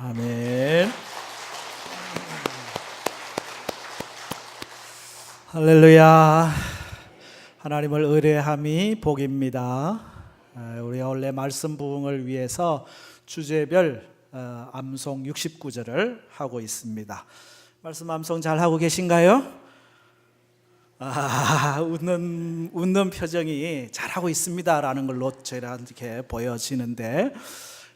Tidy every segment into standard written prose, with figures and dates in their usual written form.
아멘. 할렐루야. 하나님을 의뢰함이 복입니다. 우리가 원래 말씀 부흥을 위해서 주제별 암송 69절을 하고 있습니다. 말씀 암송 잘 하고 계신가요? 웃는 표정이 잘하고 있습니다라는 걸로 저희한테 보여지는데,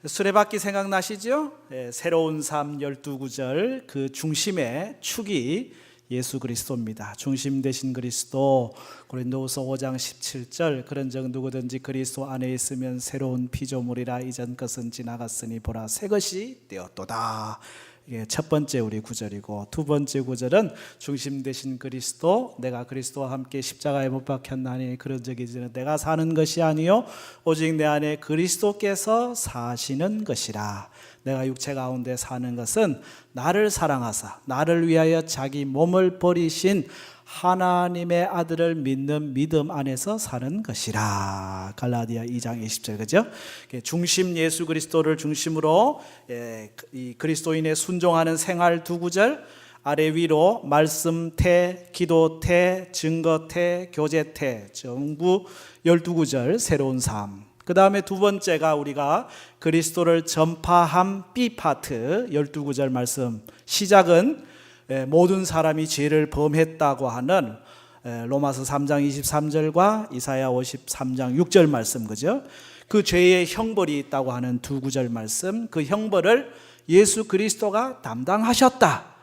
수레바퀴 생각나시죠? 새로운 삶 12구절, 그 중심의 축이 예수 그리스도입니다. 중심 되신 그리스도. 고린도후서 5장 17절, 그런즉 누구든지 그리스도 안에 있으면 새로운 피조물이라, 이전 것은 지나갔으니 보라 새 것이 되었도다. 이게 첫 번째 우리 구절이고, 두 번째 구절은 중심 되신 그리스도, 내가 그리스도와 함께 십자가에 못 박혔나니 그런즉 이제는 내가 사는 것이 아니요 오직 내 안에 그리스도께서 사시는 것이라. 내가 육체 가운데 사는 것은 나를 사랑하사 나를 위하여 자기 몸을 버리신 하나님의 아들을 믿는 믿음 안에서 사는 것이라. 갈라디아 2장 20절, 그죠? 중심 예수 그리스도를 중심으로 이 그리스도인의 순종하는 생활 두 구절, 아래 위로 말씀 태, 기도 태, 증거 태, 교제 태, 전부 12구절 새로운 삶. 그 다음에 두 번째가 우리가 그리스도를 전파함 B 파트 12구절 말씀. 시작은 모든 사람이 죄를 범했다고 하는 로마서 3장 23절과 이사야 53장 6절 말씀, 그죠? 그 죄의 형벌이 있다고 하는 두 구절 말씀, 그 형벌을 예수 그리스도가 담당하셨다.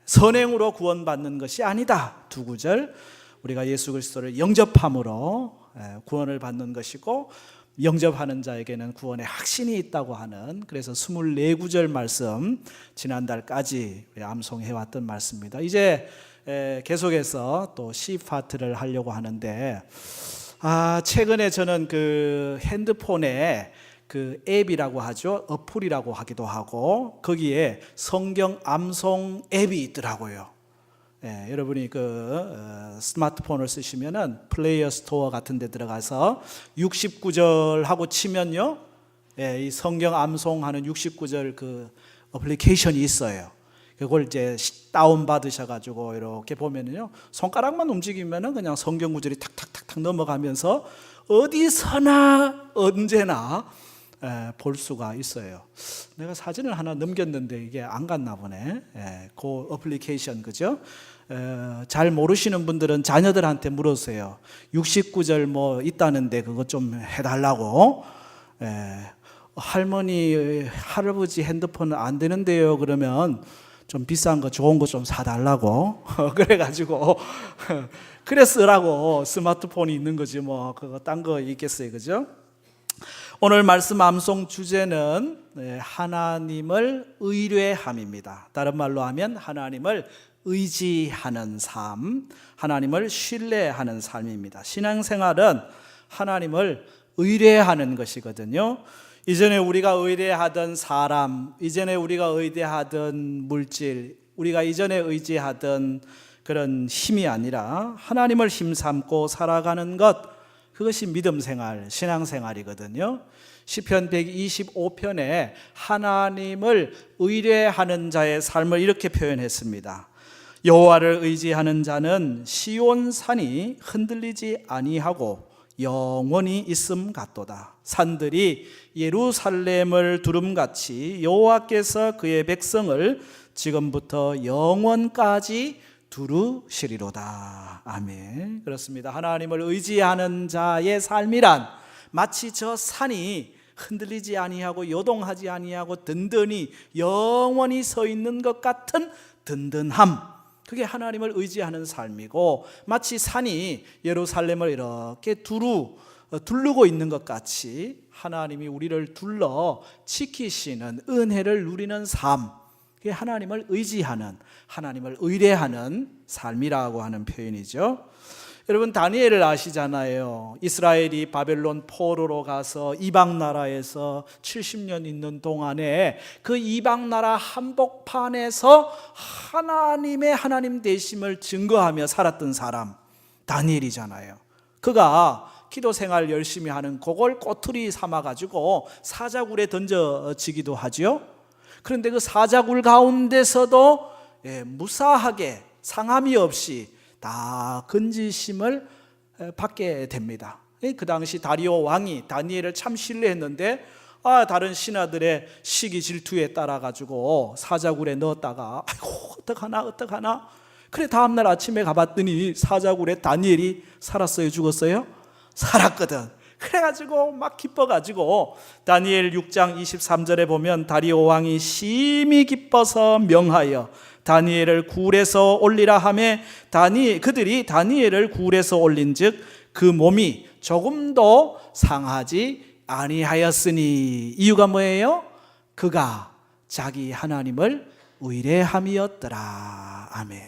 선행으로 구원받는 것이 아니다. 두 구절, 우리가 예수 그리스도를 영접함으로 구원을 받는 것이고, 영접하는 자에게는 구원의 확신이 있다고 하는, 그래서 24구절 말씀 지난달까지 우리 암송해왔던 말씀입니다. 이제 계속해서 또 C 파트를 하려고 하는데, 최근에 저는 그 핸드폰에 그 앱이라고 하죠, 어플이라고 하기도 하고, 거기에 성경 암송 앱이 있더라고요. 여러분이 스마트폰을 쓰시면은 플레이어 스토어 같은 데 들어가서 69절 하고 치면요, 이 성경 암송하는 69절 그 어플리케이션이 있어요. 그걸 이제 다운 받으셔가지고 이렇게 보면은요, 손가락만 움직이면은 그냥 성경 구절이 탁탁탁탁 넘어가면서 어디서나 언제나 볼 수가 있어요. 내가 사진을 하나 넘겼는데 이게 안 갔나 보네. 그 어플리케이션, 그죠? 잘 모르시는 분들은 자녀들한테 물으세요. 69절 뭐 있다는데 그거 좀 해달라고. 할머니, 할아버지 핸드폰은 안 되는데요. 그러면 좀 비싼 거, 좋은 거 좀 사달라고. 그래가지고 그래 쓰라고 스마트폰이 있는 거지 뭐 그거 딴 거 있겠어요, 그죠? 오늘 말씀 암송 주제는 하나님을 의뢰함입니다. 다른 말로 하면 하나님을 의지하는 삶, 하나님을 신뢰하는 삶입니다. 신앙생활은 하나님을 의뢰하는 것이거든요. 이전에 우리가 의뢰하던 사람, 이전에 우리가 의뢰하던 물질, 우리가 이전에 의지하던 그런 힘이 아니라 하나님을 힘삼고 살아가는 것, 그것이 믿음생활, 신앙생활이거든요. 시편 125편에 하나님을 의뢰하는 자의 삶을 이렇게 표현했습니다. 여호와를 의지하는 자는 시온 산이 흔들리지 아니하고 영원히 있음 같도다. 산들이 예루살렘을 두름같이 여호와께서 그의 백성을 지금부터 영원까지 두루시리로다. 아멘. 그렇습니다. 하나님을 의지하는 자의 삶이란 마치 저 산이 흔들리지 아니하고 요동하지 아니하고 든든히 영원히 서 있는 것 같은 든든함, 그게 하나님을 의지하는 삶이고, 마치 산이 예루살렘을 이렇게 두르고 있는 것 같이 하나님이 우리를 둘러 지키시는 은혜를 누리는 삶, 그게 하나님을 의지하는, 하나님을 의뢰하는 삶이라고 하는 표현이죠. 여러분, 다니엘을 아시잖아요. 이스라엘이 바벨론 포로로 가서 이방 나라에서 70년 있는 동안에 그 이방 나라 한복판에서 하나님의 하나님 되심을 증거하며 살았던 사람, 다니엘이잖아요. 그가 기도 생활 열심히 하는 그걸 꼬투리 삼아가지고 사자굴에 던져지기도 하죠. 그런데 그 사자굴 가운데서도 무사하게 상함이 없이 다 건지심을 받게 됩니다. 그 당시 다리오 왕이 다니엘을 참 신뢰했는데 다른 신하들의 시기 질투에 따라 가지고 사자굴에 넣었다가 아이고 어떡하나 그래 다음날 아침에 가봤더니 사자굴에 다니엘이 살았어요, 죽었어요? 살았거든. 그래가지고 막 기뻐가지고 다니엘 6장 23절에 보면 다리오 왕이 심히 기뻐서 명하여 다니엘을 굴에서 올리라 하매 그들이 다니엘을 굴에서 올린즉 그 몸이 조금도 상하지 아니하였으니 이유가 뭐예요? 그가 자기 하나님을 의뢰함이었더라. 아멘.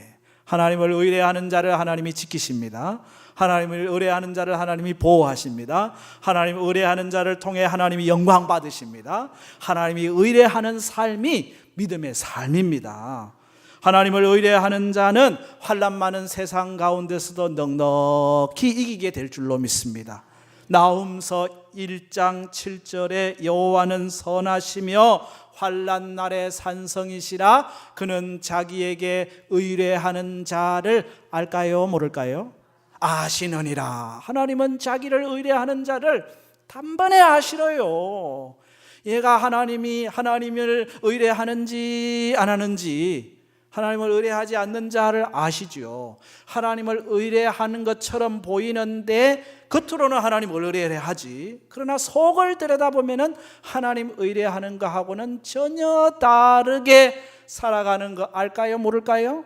하나님을 의뢰하는 자를 하나님이 지키십니다. 하나님을 의뢰하는 자를 하나님이 보호하십니다. 하나님을 의뢰하는 자를 통해 하나님이 영광 받으십니다. 하나님이 의뢰하는 삶이 믿음의 삶입니다. 하나님을 의뢰하는 자는 환난 많은 세상 가운데서도 넉넉히 이기게 될 줄로 믿습니다. 나훔서 1장 7절에 여호와는 선하시며 환난 날의 산성이시라 그는 자기에게 의뢰하는 자를 알까요 모를까요? 아시느니라. 하나님은 자기를 의뢰하는 자를 단번에 아시러요. 얘가 하나님을 의뢰하는지 안 하는지, 하나님을 의뢰하지 않는 자를 아시죠. 하나님을 의뢰하는 것처럼 보이는데 겉으로는 하나님을 의뢰하지, 그러나 속을 들여다보면 하나님 의뢰하는 것하고는 전혀 다르게 살아가는 거 알까요 모를까요?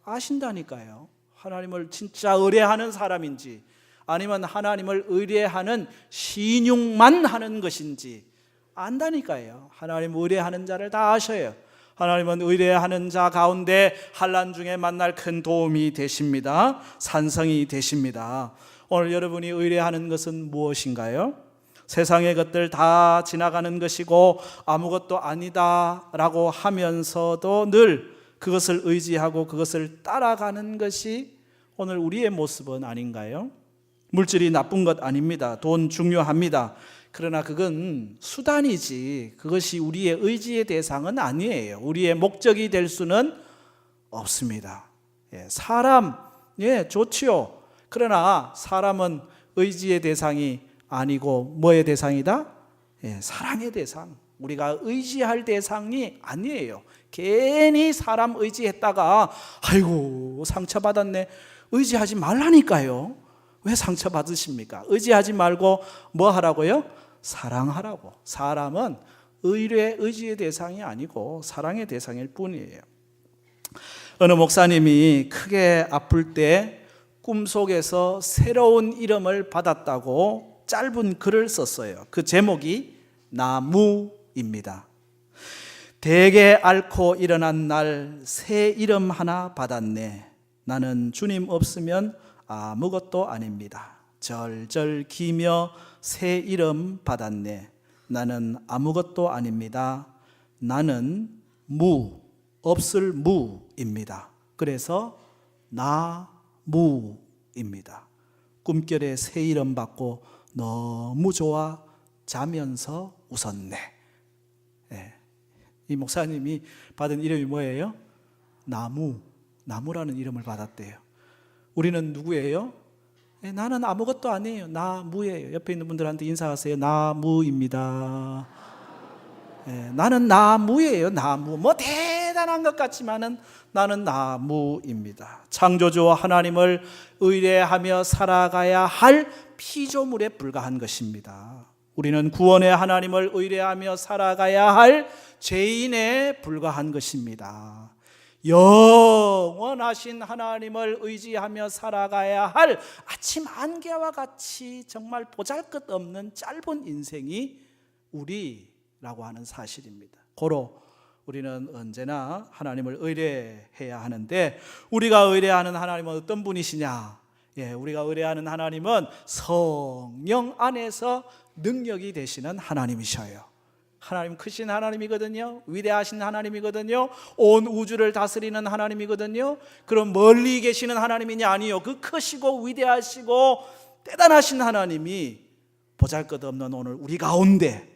아신다니까요. 하나님을 진짜 의뢰하는 사람인지 아니면 하나님을 의뢰하는 신용만 하는 것인지 안다니까요. 하나님 의뢰하는 자를 다 아셔요. 하나님은 의뢰하는 자 가운데 환난 중에 만날 큰 도움이 되십니다. 산성이 되십니다. 오늘 여러분이 의뢰하는 것은 무엇인가요? 세상의 것들 다 지나가는 것이고 아무것도 아니다 라고 하면서도 늘 그것을 의지하고 그것을 따라가는 것이 오늘 우리의 모습은 아닌가요? 물질이 나쁜 것 아닙니다. 돈 중요합니다. 그러나 그건 수단이지 그것이 우리의 의지의 대상은 아니에요. 우리의 목적이 될 수는 없습니다. 사람 좋지요. 그러나 사람은 의지의 대상이 아니고 뭐의 대상이다? 사랑의 대상. 우리가 의지할 대상이 아니에요. 괜히 사람 의지했다가 아이고 상처받았네. 의지하지 말라니까요. 왜 상처받으십니까? 의지하지 말고 뭐 하라고요? 사랑하라고. 사람은 의지의 대상이 아니고 사랑의 대상일 뿐이에요. 어느 목사님이 크게 아플 때 꿈속에서 새로운 이름을 받았다고 짧은 글을 썼어요. 그 제목이 나무입니다. 대게 앓고 일어난 날 새 이름 하나 받았네. 나는 주님 없으면 아무것도 아닙니다. 절절 기며 새 이름 받았네. 나는 아무것도 아닙니다. 나는 없을 무입니다. 그래서 나무입니다. 꿈결에 새 이름 받고 너무 좋아 자면서 웃었네. 이 목사님이 받은 이름이 뭐예요? 나무라는 이름을 받았대요. 우리는 누구예요? 나는 아무것도 아니에요. 나무예요. 옆에 있는 분들한테 인사하세요. 나무입니다. 나는 나무예요. 나무. 뭐 대단한 것 같지만은 나는 나무입니다. 창조주 하나님을 의뢰하며 살아가야 할 피조물에 불과한 것입니다. 우리는 구원의 하나님을 의뢰하며 살아가야 할 죄인에 불과한 것입니다. 영원하신 하나님을 의지하며 살아가야 할 아침 안개와 같이 정말 보잘것없는 짧은 인생이 우리라고 하는 사실입니다. 고로 우리는 언제나 하나님을 의뢰해야 하는데 우리가 의뢰하는 하나님은 어떤 분이시냐? 우리가 의뢰하는 하나님은 성령 안에서 능력이 되시는 하나님이셔요. 하나님 크신 하나님이거든요. 위대하신 하나님이거든요. 온 우주를 다스리는 하나님이거든요. 그럼 멀리 계시는 하나님이냐? 아니요. 그 크시고 위대하시고 대단하신 하나님이 보잘것없는 오늘 우리 가운데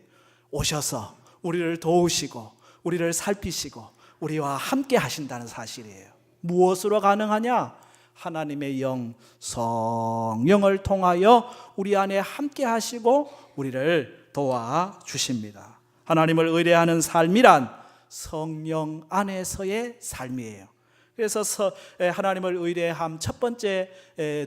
오셔서 우리를 도우시고 우리를 살피시고 우리와 함께 하신다는 사실이에요. 무엇으로 가능하냐? 하나님의 영, 성령을 통하여 우리 안에 함께 하시고 우리를 도와주십니다. 하나님을 의뢰하는 삶이란 성령 안에서의 삶이에요. 그래서 하나님을 의뢰함 첫 번째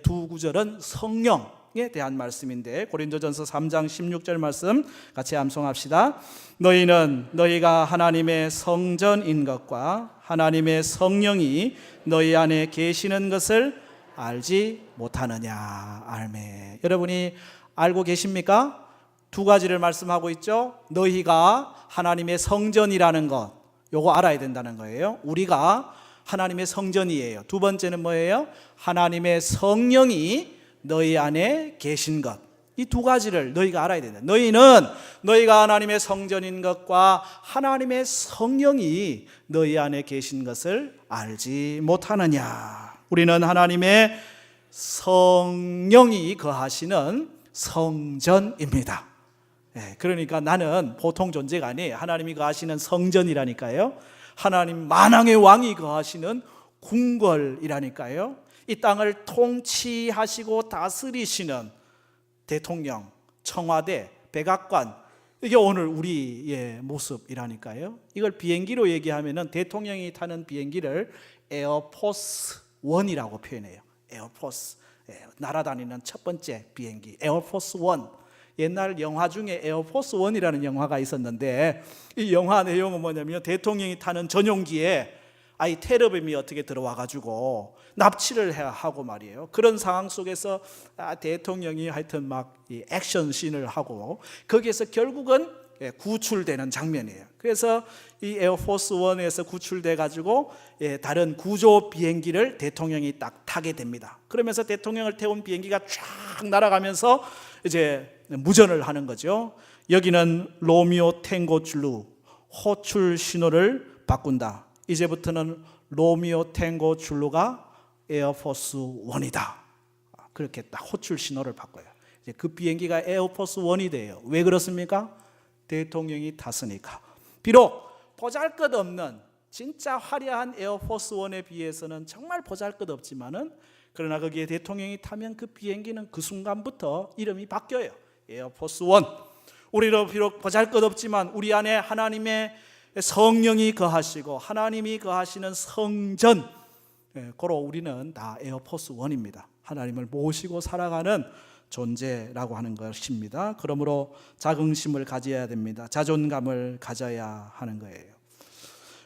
두 구절은 성령에 대한 말씀인데, 고린도전서 3장 16절 말씀 같이 암송합시다. 너희는 너희가 하나님의 성전인 것과 하나님의 성령이 너희 안에 계시는 것을 알지 못하느냐. 아멘. 여러분이 알고 계십니까? 두 가지를 말씀하고 있죠. 너희가 하나님의 성전이라는 것, 요거 알아야 된다는 거예요. 우리가 하나님의 성전이에요. 두 번째는 뭐예요? 하나님의 성령이 너희 안에 계신 것. 이 두 가지를 너희가 알아야 된다. 너희는 너희가 하나님의 성전인 것과 하나님의 성령이 너희 안에 계신 것을 알지 못하느냐. 우리는 하나님의 성령이 거하시는 성전입니다. 그러니까 나는 보통 존재가 아니에요. 하나님이 거하시는 성전이라니까요. 하나님 만왕의 왕이 거하시는 궁궐이라니까요. 이 땅을 통치하시고 다스리시는 대통령, 청와대, 백악관, 이게 오늘 우리의 모습이라니까요. 이걸 비행기로 얘기하면 대통령이 타는 비행기를 에어포스 원이라고 표현해요. 에어포스, 날아다니는 첫 번째 비행기 에어포스 원. 옛날 영화 중에 에어포스 원이라는 영화가 있었는데, 이 영화 내용은 뭐냐면 대통령이 타는 전용기에 아이 테러범이 어떻게 들어와 가지고 납치를 하고 말이에요. 그런 상황 속에서 대통령이 하여튼 막 이 액션 씬을 하고 거기에서 결국은 구출되는 장면이에요. 그래서 이 에어포스 원에서 구출돼 가지고 다른 구조 비행기를 대통령이 딱 타게 됩니다. 그러면서 대통령을 태운 비행기가 쫙 날아가면서 이제 무전을 하는 거죠. 여기는 로미오 탱고 줄루, 호출 신호를 바꾼다. 이제부터는 로미오 탱고 줄루가 에어포스 원이다. 그렇게 딱 호출 신호를 바꿔요. 이제 그 비행기가 에어포스 원이 돼요. 왜 그렇습니까? 대통령이 탔으니까. 비록 보잘것없는 진짜 화려한 에어포스 원에 비해서는 정말 보잘것없지만은, 그러나 거기에 대통령이 타면 그 비행기는 그 순간부터 이름이 바뀌어요. 에어포스 원. 우리로 비록 보잘것없지만 우리 안에 하나님의 성령이 거하시고 하나님이 거하시는 성전, 고로 우리는 다 에어포스 원입니다. 하나님을 모시고 살아가는 존재라고 하는 것입니다. 그러므로 자긍심을 가져야 됩니다. 자존감을 가져야 하는 거예요.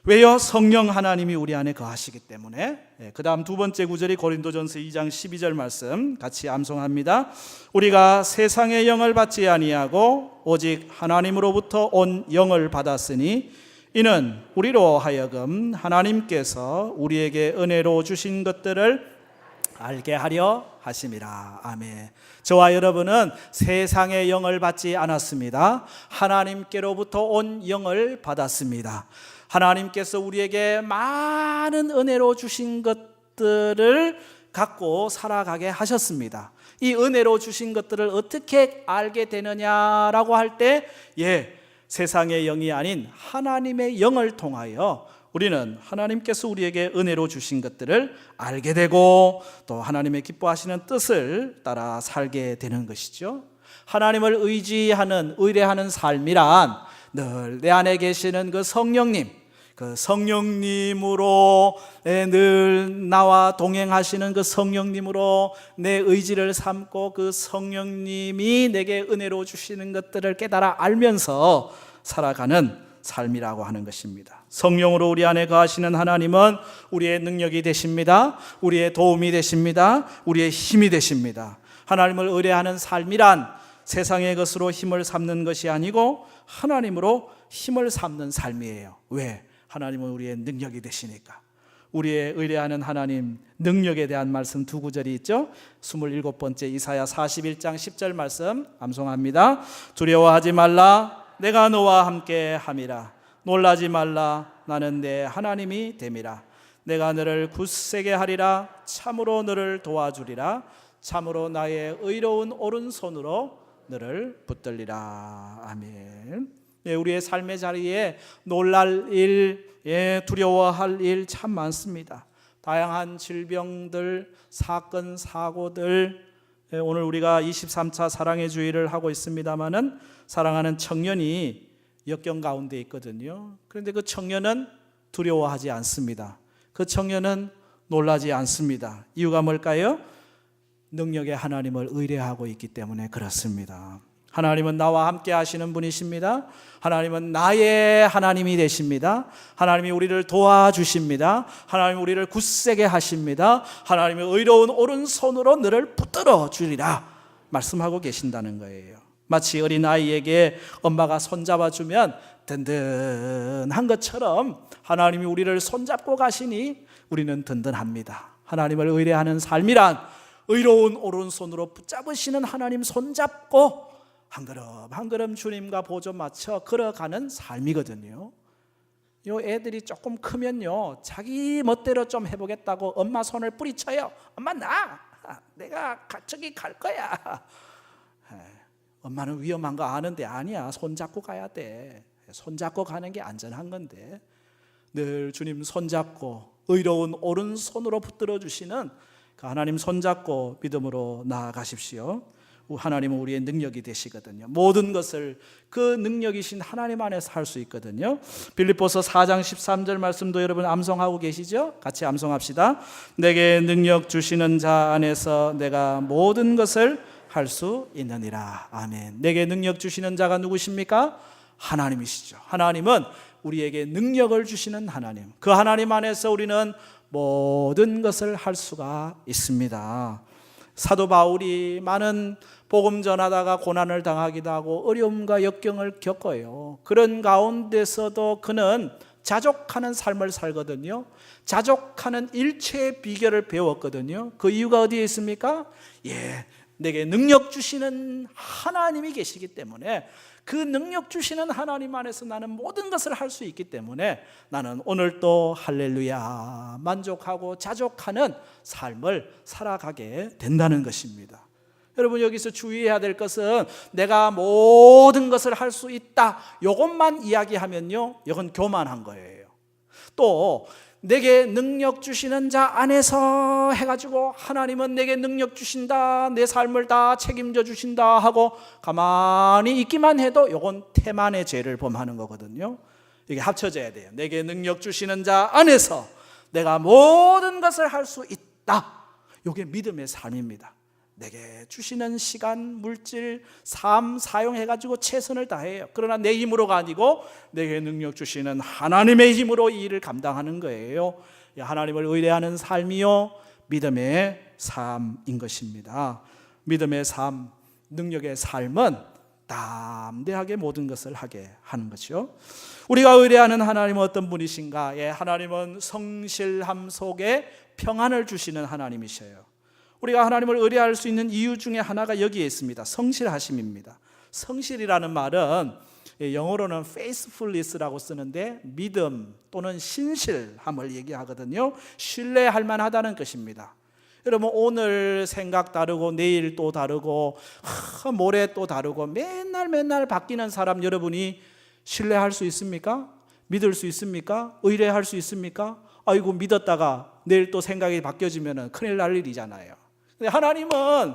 왜요? 성령 하나님이 우리 안에 거하시기 때문에. 그 다음 두 번째 구절이 고린도전서 2장 12절 말씀 같이 암송합니다. 우리가 세상의 영을 받지 아니하고 오직 하나님으로부터 온 영을 받았으니 이는 우리로 하여금 하나님께서 우리에게 은혜로 주신 것들을 알게 하려 하심이라. 아멘. 저와 여러분은 세상의 영을 받지 않았습니다. 하나님께로부터 온 영을 받았습니다. 하나님께서 우리에게 많은 은혜로 주신 것들을 갖고 살아가게 하셨습니다. 이 은혜로 주신 것들을 어떻게 알게 되느냐라고 할 때, 세상의 영이 아닌 하나님의 영을 통하여 우리는 하나님께서 우리에게 은혜로 주신 것들을 알게 되고 또 하나님의 기뻐하시는 뜻을 따라 살게 되는 것이죠. 하나님을 의뢰하는 삶이란 늘 내 안에 계시는 그 성령님, 그 성령님으로 늘 나와 동행하시는 그 성령님으로 내 의지를 삼고 그 성령님이 내게 은혜로 주시는 것들을 깨달아 알면서 살아가는 삶이라고 하는 것입니다. 성령으로 우리 안에 거하시는 하나님은 우리의 능력이 되십니다. 우리의 도움이 되십니다. 우리의 힘이 되십니다. 하나님을 의뢰하는 삶이란 세상의 것으로 힘을 삼는 것이 아니고 하나님으로 힘을 삼는 삶이에요. 왜? 하나님은 우리의 능력이 되시니까. 우리의 의뢰하는 하나님 능력에 대한 말씀 두 구절이 있죠. 27번째 이사야 41장 10절 말씀 암송합니다. 두려워하지 말라, 내가 너와 함께 함이라. 놀라지 말라, 나는 내 하나님이 됨이라. 내가 너를 굳세게 하리라. 참으로 너를 도와주리라. 참으로 나의 의로운 오른손으로 너를 붙들리라. 아멘. 우리의 삶의 자리에 놀랄 일, 두려워할 일 참 많습니다. 다양한 질병들, 사건, 사고들, 오늘 우리가 23차 사랑의 주의를 하고 있습니다마는 사랑하는 청년이 역경 가운데 있거든요. 그런데 그 청년은 두려워하지 않습니다. 그 청년은 놀라지 않습니다. 이유가 뭘까요? 능력의 하나님을 의뢰하고 있기 때문에 그렇습니다. 하나님은 나와 함께 하시는 분이십니다. 하나님은 나의 하나님이 되십니다. 하나님이 우리를 도와주십니다. 하나님이 우리를 굳세게 하십니다. 하나님이 의로운 오른손으로 너를 붙들어 주리라 말씀하고 계신다는 거예요. 마치 어린아이에게 엄마가 손잡아주면 든든한 것처럼 하나님이 우리를 손잡고 가시니 우리는 든든합니다. 하나님을 의뢰하는 삶이란 의로운 오른손으로 붙잡으시는 하나님 손잡고 한 걸음 한 걸음 주님과 보조 맞춰 걸어가는 삶이거든요. 요 애들이 조금 크면요, 자기 멋대로 좀 해보겠다고 엄마 손을 뿌리쳐요. 엄마 내가 저기 갈 거야. 엄마는 위험한 거 아는데 아니야, 손잡고 가야 돼. 손잡고 가는 게 안전한 건데 늘 주님 손잡고 의로운 오른손으로 붙들어 주시는 그 하나님 손잡고 믿음으로 나아가십시오. 하나님은 우리의 능력이 되시거든요. 모든 것을 그 능력이신 하나님 안에서 할 수 있거든요. 빌립보서 4장 13절 말씀도 여러분 암송하고 계시죠? 같이 암송합시다. 내게 능력 주시는 자 안에서 내가 모든 것을 할 수 있느니라. 아멘. 내게 능력 주시는 자가 누구십니까? 하나님이시죠. 하나님은 우리에게 능력을 주시는 하나님. 그 하나님 안에서 우리는 모든 것을 할 수가 있습니다. 사도 바울이 많은 복음 전하다가 고난을 당하기도 하고 어려움과 역경을 겪어요. 그런 가운데서도 그는 자족하는 삶을 살거든요. 자족하는 일체의 비결을 배웠거든요. 그 이유가 어디에 있습니까? 내게 능력 주시는 하나님이 계시기 때문에, 그 능력 주시는 하나님 안에서 나는 모든 것을 할 수 있기 때문에 나는 오늘도 할렐루야 만족하고 자족하는 삶을 살아가게 된다는 것입니다. 여러분, 여기서 주의해야 될 것은 내가 모든 것을 할 수 있다, 이것만 이야기하면요, 이건 교만한 거예요. 또 내게 능력 주시는 자 안에서 해가지고 하나님은 내게 능력 주신다, 내 삶을 다 책임져 주신다 하고 가만히 있기만 해도 이건 태만의 죄를 범하는 거거든요. 이게 합쳐져야 돼요. 내게 능력 주시는 자 안에서 내가 모든 것을 할 수 있다, 이게 믿음의 삶입니다. 내게 주시는 시간, 물질, 삶 사용해가지고 최선을 다해요. 그러나 내 힘으로가 아니고 내게 능력 주시는 하나님의 힘으로 이 일을 감당하는 거예요. 하나님을 의뢰하는 삶이요, 믿음의 삶인 것입니다. 믿음의 삶, 능력의 삶은 담대하게 모든 것을 하게 하는 것이요. 우리가 의뢰하는 하나님은 어떤 분이신가? 하나님은 성실함 속에 평안을 주시는 하나님이셔요. 우리가 하나님을 의뢰할 수 있는 이유 중에 하나가 여기에 있습니다. 성실하심입니다. 성실이라는 말은 영어로는 faithfulness라고 쓰는데 믿음 또는 신실함을 얘기하거든요. 신뢰할 만하다는 것입니다. 여러분, 오늘 생각 다르고 내일 또 다르고 모레 또 다르고 맨날 바뀌는 사람 여러분이 신뢰할 수 있습니까? 믿을 수 있습니까? 의뢰할 수 있습니까? 아이고, 믿었다가 내일 또 생각이 바뀌어지면 큰일 날 일이잖아요. 근데 하나님은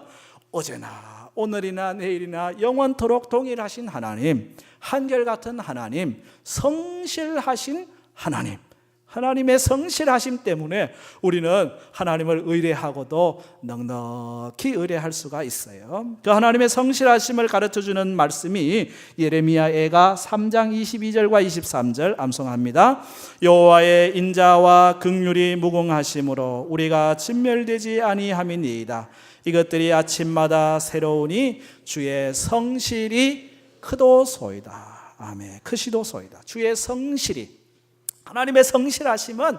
어제나 오늘이나 내일이나 영원토록 동일하신 하나님, 한결같은 하나님, 성실하신 하나님, 하나님의 성실하심 때문에 우리는 하나님을 의뢰하고도 넉넉히 의뢰할 수가 있어요. 그 하나님의 성실하심을 가르쳐주는 말씀이 예레미야애가 3장 22절과 23절 암송합니다. 여호와의 인자와 긍휼이 무궁하심으로 우리가 진멸되지 아니함이니이다. 이것들이 아침마다 새로우니 주의 성실이 크도소이다. 아멘. 크시도소이다. 주의 성실이, 하나님의 성실하심은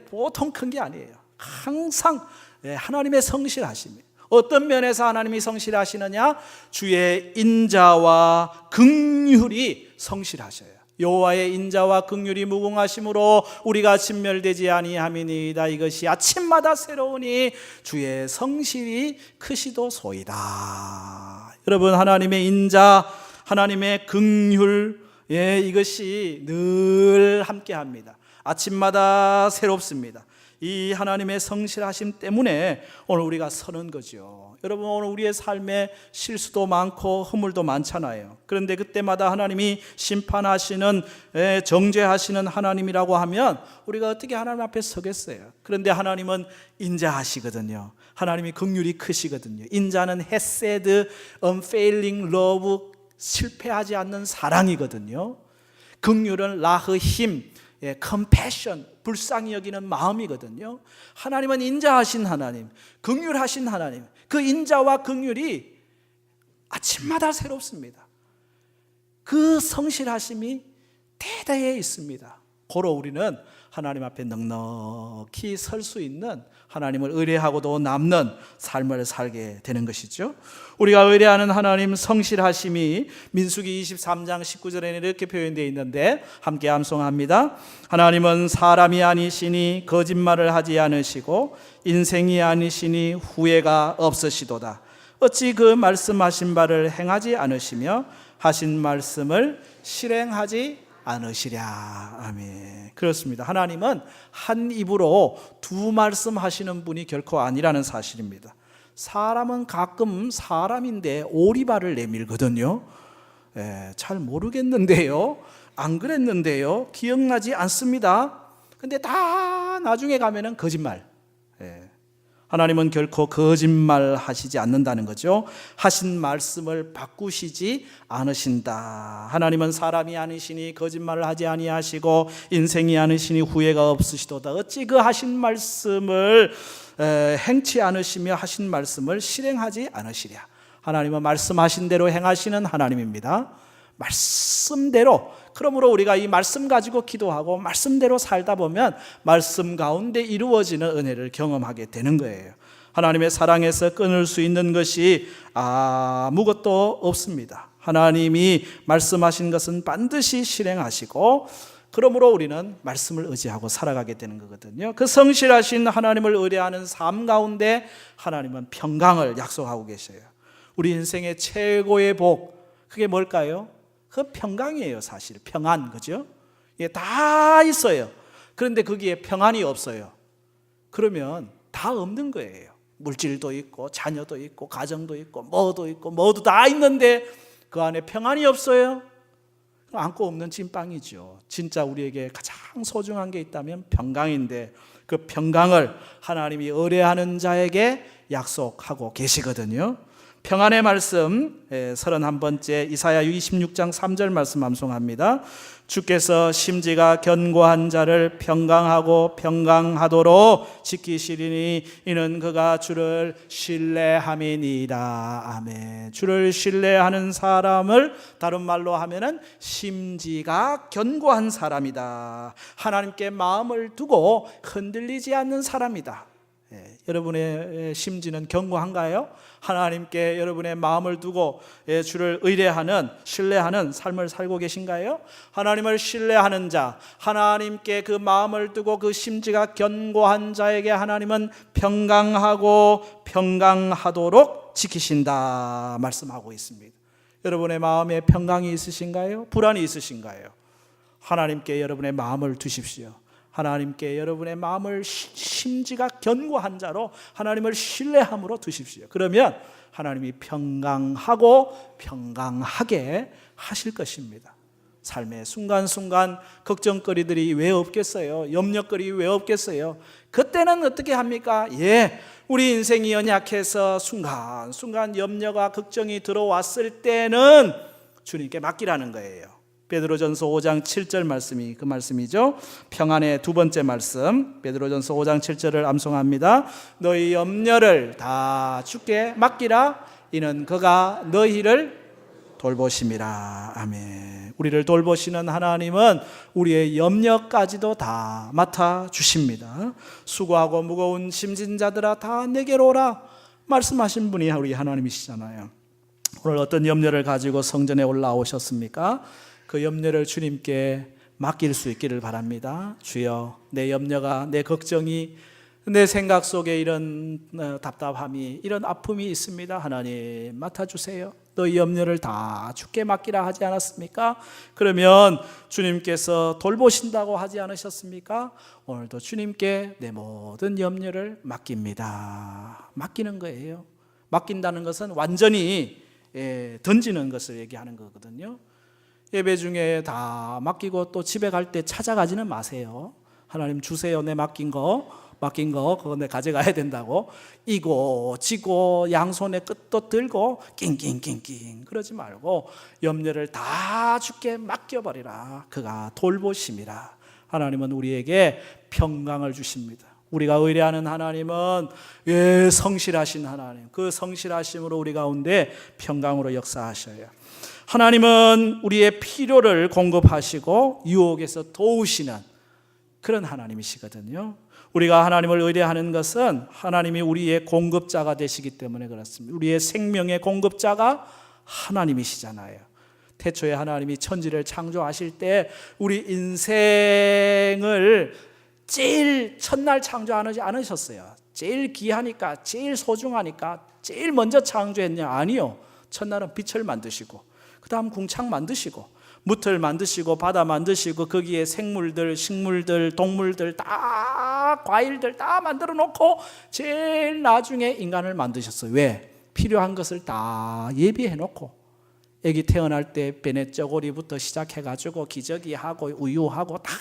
보통 큰 게 아니에요. 항상 하나님의 성실하심이에요. 어떤 면에서 하나님이 성실하시느냐? 주의 인자와 긍휼이 성실하셔요. 여호와의 인자와 긍휼이 무궁하심으로 우리가 진멸되지 아니함이니이다. 이것이 아침마다 새로우니 주의 성실이 크시도소이다. 여러분, 하나님의 인자, 하나님의 긍휼, 이것이 늘 함께합니다. 아침마다 새롭습니다. 이 하나님의 성실하심 때문에 오늘 우리가 서는 거죠. 여러분, 오늘 우리의 삶에 실수도 많고 허물도 많잖아요. 그런데 그때마다 하나님이 심판하시는, 정죄하시는 하나님이라고 하면 우리가 어떻게 하나님 앞에 서겠어요? 그런데 하나님은 인자하시거든요. 하나님이 긍휼이 크시거든요. 인자는 헤세드, unfailing love, 실패하지 않는 사랑이거든요. 긍휼은 라흐힘, compassion, 불쌍히 여기는 마음이거든요. 하나님은 인자하신 하나님, 긍휼하신 하나님. 그 인자와 긍휼이 아침마다 새롭습니다. 그 성실하심이 대대에 있습니다. 고로 우리는 하나님 앞에 넉넉히 설 수 있는, 하나님을 의뢰하고도 남는 삶을 살게 되는 것이죠. 우리가 의뢰하는 하나님 성실하심이 민수기 23장 19절에는 이렇게 표현되어 있는데 함께 암송합니다. 하나님은 사람이 아니시니 거짓말을 하지 않으시고 인생이 아니시니 후회가 없으시도다. 어찌 그 말씀하신 바를 행하지 않으시며 하신 말씀을 실행하지 않으시랴. 아멘. 그렇습니다. 하나님은 한 입으로 두 말씀 하시는 분이 결코 아니라는 사실입니다. 사람은 가끔 사람인데 오리발을 내밀거든요. 잘 모르겠는데요, 안 그랬는데요, 기억나지 않습니다. 근데 다 나중에 가면은 거짓말. 하나님은 결코 거짓말 하시지 않는다는 거죠. 하신 말씀을 바꾸시지 않으신다. 하나님은 사람이 아니시니 거짓말을 하지 아니하시고 인생이 아니시니 후회가 없으시도다. 어찌 그 하신 말씀을 행치 않으시며 하신 말씀을 실행하지 않으시랴. 하나님은 말씀하신 대로 행하시는 하나님입니다. 말씀대로. 그러므로 우리가 이 말씀 가지고 기도하고 말씀대로 살다 보면 말씀 가운데 이루어지는 은혜를 경험하게 되는 거예요. 하나님의 사랑에서 끊을 수 있는 것이 아무것도 없습니다. 하나님이 말씀하신 것은 반드시 실행하시고, 그러므로 우리는 말씀을 의지하고 살아가게 되는 거거든요. 그 성실하신 하나님을 의뢰하는 삶 가운데 하나님은 평강을 약속하고 계셔요. 우리 인생의 최고의 복, 그게 뭘까요? 그 평강이에요. 사실 평안, 그죠? 다 있어요. 그런데 거기에 평안이 없어요. 그러면 다 없는 거예요. 물질도 있고 자녀도 있고 가정도 있고 뭐도 다 있는데 그 안에 평안이 없어요. 안고 없는 찐빵이죠. 진짜 우리에게 가장 소중한 게 있다면 평강인데 그 평강을 하나님이 의뢰하는 자에게 약속하고 계시거든요. 평안의 말씀 31번째 이사야 26장 3절 말씀 암송합니다. 주께서 심지가 견고한 자를 평강하고 평강하도록 지키시리니 이는 그가 주를 신뢰함이니이다. 아멘. 주를 신뢰하는 사람을 다른 말로 하면은 심지가 견고한 사람이다. 하나님께 마음을 두고 흔들리지 않는 사람이다. 여러분의 심지는 견고한가요? 하나님께 여러분의 마음을 두고 주를 의뢰하는, 신뢰하는 삶을 살고 계신가요? 하나님을 신뢰하는 자, 하나님께 그 마음을 두고 그 심지가 견고한 자에게 하나님은 평강하고 평강하도록 지키신다 말씀하고 있습니다. 여러분의 마음에 평강이 있으신가요? 불안이 있으신가요? 하나님께 여러분의 마음을 두십시오. 하나님께 여러분의 마음을 심지가 견고한 자로 하나님을 신뢰함으로 두십시오. 그러면 하나님이 평강하고 평강하게 하실 것입니다. 삶의 순간순간 걱정거리들이 왜 없겠어요? 염려거리 왜 없겠어요? 그때는 어떻게 합니까? 우리 인생이 연약해서 순간순간 염려가 걱정이 들어왔을 때는 주님께 맡기라는 거예요. 베드로전서 5장 7절 말씀이 그 말씀이죠. 평안의 두 번째 말씀, 베드로전서 5장 7절을 암송합니다. 너희 염려를 다 주께 맡기라. 이는 그가 너희를 돌보심이라. 아멘. 우리를 돌보시는 하나님은 우리의 염려까지도 다 맡아주십니다. 수고하고 무거운 짐진 자들아 다 내게로 오라 말씀하신 분이 우리 하나님이시잖아요. 오늘 어떤 염려를 가지고 성전에 올라오셨습니까? 그 염려를 주님께 맡길 수 있기를 바랍니다. 주여, 내 염려가, 내 걱정이, 내 생각 속에 이런 답답함이, 이런 아픔이 있습니다. 하나님 맡아주세요. 너희 염려를 다 주께 맡기라 하지 않았습니까? 그러면 주님께서 돌보신다고 하지 않으셨습니까? 오늘도 주님께 내 모든 염려를 맡깁니다. 맡기는 거예요. 맡긴다는 것은 완전히 던지는 것을 얘기하는 거거든요. 예배 중에 다 맡기고 또 집에 갈 때 찾아가지는 마세요. 하나님 주세요. 내 맡긴 거 그거 내 가져가야 된다고 이고 지고 양손에 끝도 들고 낑낑낑낑 그러지 말고 염려를 다 주께 맡겨버리라. 그가 돌보심이라. 하나님은 우리에게 평강을 주십니다. 우리가 의뢰하는 하나님은 성실하신 하나님, 그 성실하심으로 우리 가운데 평강으로 역사하셔요. 하나님은 우리의 필요를 공급하시고 유혹에서 도우시는 그런 하나님이시거든요. 우리가 하나님을 의뢰하는 것은 하나님이 우리의 공급자가 되시기 때문에 그렇습니다. 우리의 생명의 공급자가 하나님이시잖아요. 태초에 하나님이 천지를 창조하실 때 우리 인생을 제일 첫날 창조하지 않으셨어요. 제일 귀하니까, 제일 소중하니까 제일 먼저 창조했냐? 아니요. 첫날은 빛을 만드시고 그 다음 궁창 만드시고 무틀 만드시고 바다 만드시고 거기에 생물들, 식물들, 동물들 다 과일들 다 만들어 놓고 제일 나중에 인간을 만드셨어요. 왜? 필요한 것을 다 예비해 놓고 애기 태어날 때 베네 쪼고리부터 시작해가지고 기저귀하고 우유하고 다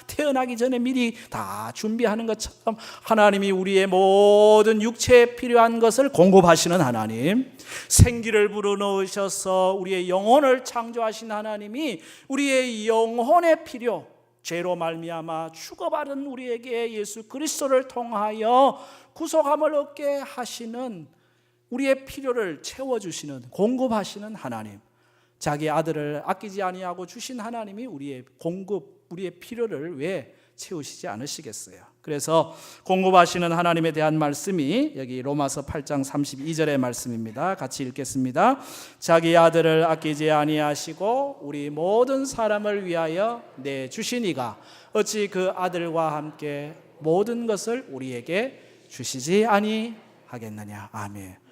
태어나기 전에 미리 다 준비하는 것처럼 하나님이 우리의 모든 육체에 필요한 것을 공급하시는 하나님, 생기를 불어넣으셔서 우리의 영혼을 창조하신 하나님이 우리의 영혼의 필요, 죄로 말미암아 죽어버린 우리에게 예수 그리스도를 통하여 구속함을 얻게 하시는 우리의 필요를 채워주시는 공급하시는 하나님, 자기 아들을 아끼지 아니하고 주신 하나님이 우리의 우리의 필요를 왜 채우시지 않으시겠어요? 그래서 공급하시는 하나님에 대한 말씀이 여기 로마서 8장 32절의 말씀입니다. 같이 읽겠습니다. 자기 아들을 아끼지 아니하시고 우리 모든 사람을 위하여 내주신 이가 어찌 그 아들과 함께 모든 것을 우리에게 주시지 아니하겠느냐. 아멘.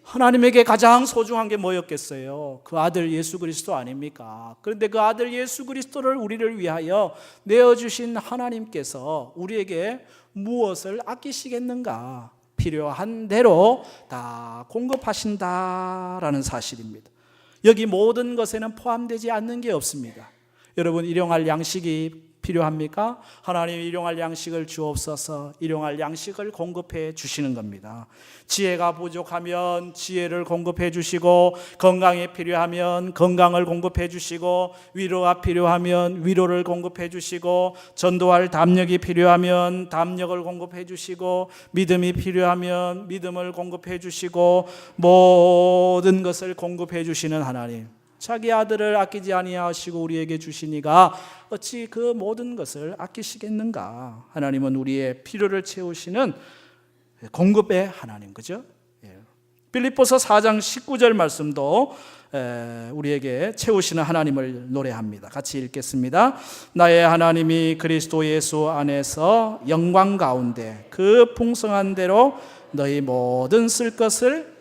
하나님에게 가장 소중한 게 뭐였겠어요? 그 아들 예수 그리스도 아닙니까? 그런데 그 아들 예수 그리스도를 우리를 위하여 내어주신 하나님께서 우리에게 무엇을 아끼시겠는가? 필요한 대로 다 공급하신다라는 사실입니다. 여기 모든 것에는 포함되지 않는 게 없습니다. 여러분, 일용할 양식이 필요합니까? 하나님 일용할 양식을 주옵소서. 일용할 양식을 공급해 주시는 겁니다. 지혜가 부족하면 지혜를 공급해 주시고, 건강이 필요하면 건강을 공급해 주시고, 위로가 필요하면 위로를 공급해 주시고, 전도할 담력이 필요하면 담력을 공급해 주시고, 믿음이 필요하면 믿음을 공급해 주시고, 모든 것을 공급해 주시는 하나님, 자기 아들을 아끼지 아니하시고 우리에게 주시니가 어찌 그 모든 것을 아끼시겠는가? 하나님은 우리의 필요를 채우시는 공급의 하나님, 그죠? 빌립보서 4장 19절 말씀도 우리에게 채우시는 하나님을 노래합니다. 같이 읽겠습니다. 나의 하나님이 그리스도 예수 안에서 영광 가운데 그 풍성한 대로 너희 모든 쓸 것을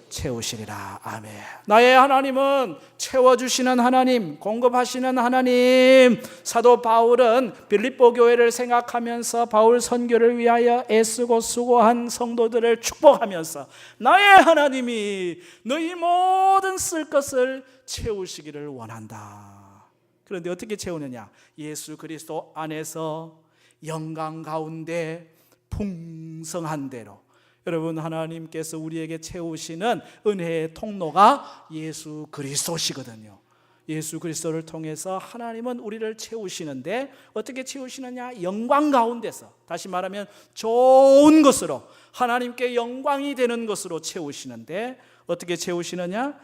채우시리라. 아멘. 나의 하나님은 채워주시는 하나님, 공급하시는 하나님. 사도 바울은 빌립보 교회를 생각하면서 바울 선교를 위하여 애쓰고 수고한 성도들을 축복하면서 나의 하나님이 너희 모든 쓸 것을 채우시기를 원한다. 그런데 어떻게 채우느냐? 예수 그리스도 안에서 영광 가운데 풍성한 대로. 여러분, 하나님께서 우리에게 채우시는 은혜의 통로가 예수 그리스도시거든요. 예수 그리스도를 통해서 하나님은 우리를 채우시는데 어떻게 채우시느냐? 영광 가운데서, 다시 말하면 좋은 것으로, 하나님께 영광이 되는 것으로 채우시는데 어떻게 채우시느냐?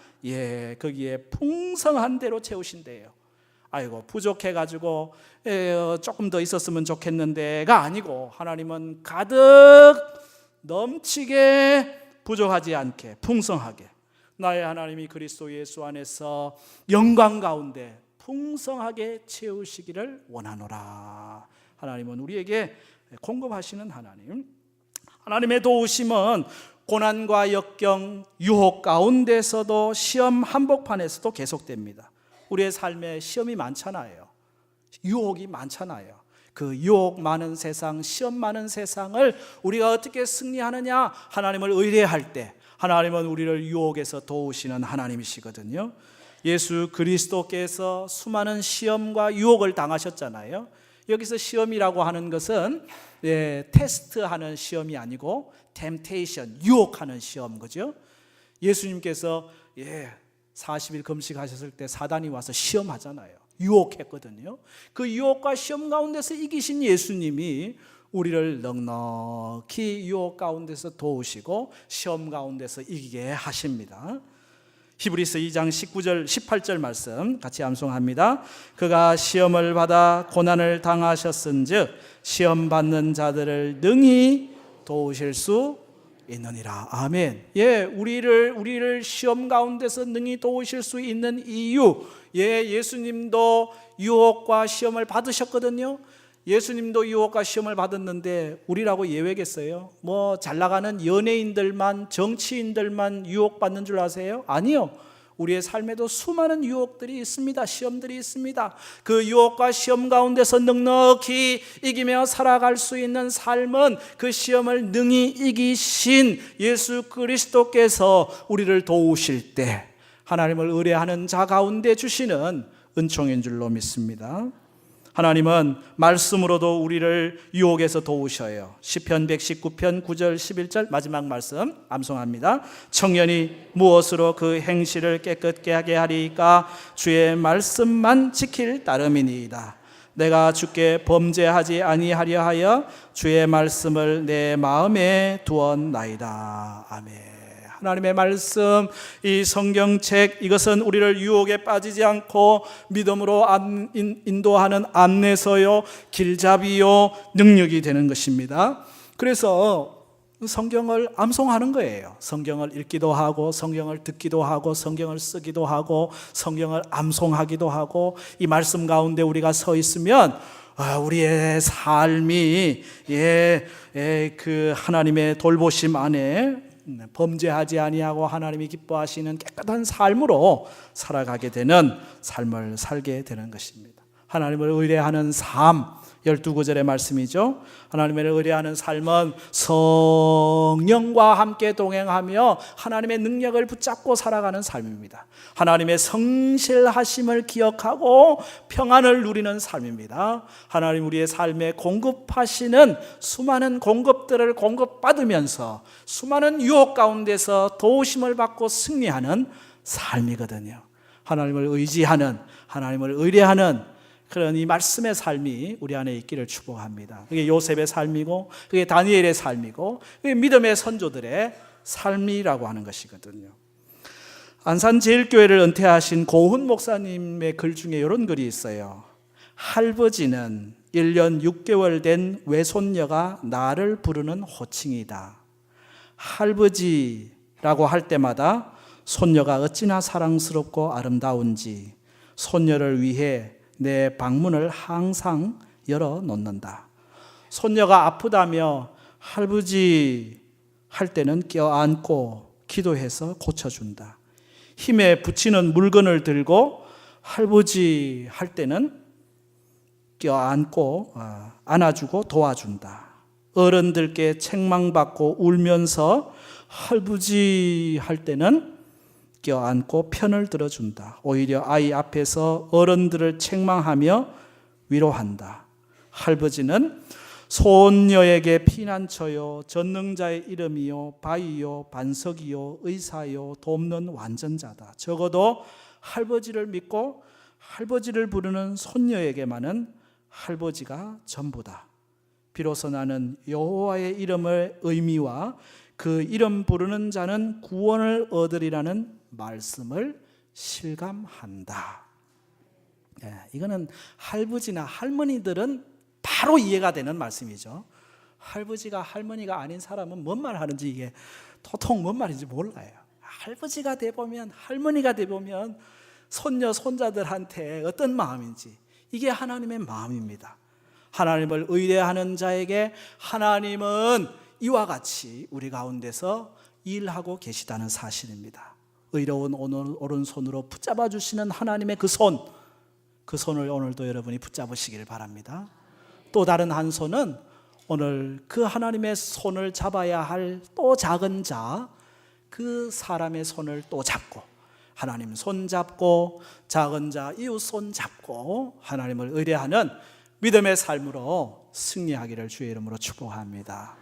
거기에 풍성한 대로 채우신대요. 아이고, 부족해가지고 조금 더 있었으면 좋겠는데가 아니고, 하나님은 가득 넘치게, 부족하지 않게, 풍성하게, 나의 하나님이 그리스도 예수 안에서 영광 가운데 풍성하게 채우시기를 원하노라. 하나님은 우리에게 공급하시는 하나님. 하나님의 도우심은 고난과 역경, 유혹 가운데서도 시험 한복판에서도 계속됩니다. 우리의 삶에 시험이 많잖아요. 유혹이 많잖아요. 그 유혹 많은 세상, 시험 많은 세상을 우리가 어떻게 승리하느냐? 하나님을 의뢰할 때 하나님은 우리를 유혹에서 도우시는 하나님이시거든요. 예수 그리스도께서 수많은 시험과 유혹을 당하셨잖아요. 여기서 시험이라고 하는 것은 테스트하는 시험이 아니고 템테이션, 유혹하는 시험, 그죠? 예수님께서 40일 금식하셨을 때 사단이 와서 시험하잖아요. 유혹했거든요. 그 유혹과 시험 가운데서 이기신 예수님이 우리를 넉넉히 유혹 가운데서 도우시고 시험 가운데서 이기게 하십니다. 히브리서 2장 19절 18절 말씀 같이 암송합니다. 그가 시험을 받아 고난을 당하셨은즉 시험 받는 자들을 능히 도우실 수 있느니라. 아멘. 우리를 시험 가운데서 능히 도우실 수 있는 이유, 예수님도 유혹과 시험을 받으셨거든요. 예수님도 유혹과 시험을 받았는데 우리라고 예외겠어요? 잘나가는 연예인들만, 정치인들만 유혹받는 줄 아세요? 아니요. 우리의 삶에도 수많은 유혹들이 있습니다. 시험들이 있습니다. 그 유혹과 시험 가운데서 넉넉히 이기며 살아갈 수 있는 삶은 그 시험을 능히 이기신 예수 그리스도께서 우리를 도우실 때 하나님을 의뢰하는 자 가운데 주시는 은총인 줄로 믿습니다. 하나님은 말씀으로도 우리를 유혹에서 도우셔요. 시편 119편 9절 11절 마지막 말씀 암송합니다. 청년이 무엇으로 그 행실을 깨끗게 하게 하리까? 주의 말씀만 지킬 따름이니이다. 내가 주께 범죄하지 아니하려 하여 주의 말씀을 내 마음에 두었나이다. 아멘. 하나님의 말씀, 이 성경책, 이것은 우리를 유혹에 빠지지 않고 믿음으로 인도하는 안내서요, 길잡이요, 능력이 되는 것입니다. 그래서 성경을 암송하는 거예요. 성경을 읽기도 하고, 성경을 듣기도 하고, 성경을 쓰기도 하고, 성경을 암송하기도 하고, 이 말씀 가운데 우리가 서 있으면 우리의 삶이 그 하나님의 돌보심 안에 범죄하지 아니하고 하나님이 기뻐하시는 깨끗한 삶으로 살아가게 되는 삶을 살게 되는 것입니다. 하나님을 의뢰하는 삶, 12구절의 말씀이죠. 하나님을 의뢰하는 삶은 성령과 함께 동행하며 하나님의 능력을 붙잡고 살아가는 삶입니다. 하나님의 성실하심을 기억하고 평안을 누리는 삶입니다. 하나님 우리의 삶에 공급하시는 수많은 공급들을 공급받으면서 수많은 유혹 가운데서 도우심을 받고 승리하는 삶이거든요. 하나님을 의지하는, 하나님을 의뢰하는 그런 이 말씀의 삶이 우리 안에 있기를 축복합니다. 그게 요셉의 삶이고, 그게 다니엘의 삶이고, 그게 믿음의 선조들의 삶이라고 하는 것이거든요. 안산제일교회를 은퇴하신 고훈 목사님의 글 중에 이런 글이 있어요. 할버지는 1년 6개월 된 외손녀가 나를 부르는 호칭이다. 할버지라고 할 때마다 손녀가 어찌나 사랑스럽고 아름다운지 손녀를 위해 내 방문을 항상 열어놓는다. 손녀가 아프다며 할아버지 할 때는 껴안고 기도해서 고쳐준다. 힘에 붙이는 물건을 들고 할아버지 할 때는 껴안고 안아주고 도와준다. 어른들께 책망받고 울면서 할아버지 할 때는 껴안고 편을 들어준다. 오히려 아이 앞에서 어른들을 책망하며 위로한다. 할아버지는 손녀에게 피난처요, 전능자의 이름이요, 바위요, 반석이요, 의사요, 돕는 완전자다. 적어도 할아버지를 믿고 할아버지를 부르는 손녀에게만은 할아버지가 전부다. 비로소 나는 여호와의 이름의 의미와 그 이름 부르는 자는 구원을 얻으리라는 말씀을 실감한다. 이거는 할아버지나 할머니들은 바로 이해가 되는 말씀이죠. 할아버지가 할머니가 아닌 사람은 뭔 말 하는지 이게 도통 뭔 말인지 몰라요. 할아버지가 돼보면, 할머니가 돼보면 손녀 손자들한테 어떤 마음인지, 이게 하나님의 마음입니다. 하나님을 의뢰하는 자에게 하나님은 이와 같이 우리 가운데서 일하고 계시다는 사실입니다. 의로운 오른손으로 붙잡아 주시는 하나님의 그 손을 오늘도 여러분이 붙잡으시길 바랍니다. 또 다른 한 손은 오늘 그 하나님의 손을 잡아야 할 또 작은 자, 그 사람의 손을 또 잡고, 하나님 손 잡고 작은 자 이웃 손 잡고 하나님을 의뢰하는 믿음의 삶으로 승리하기를 주의 이름으로 축복합니다.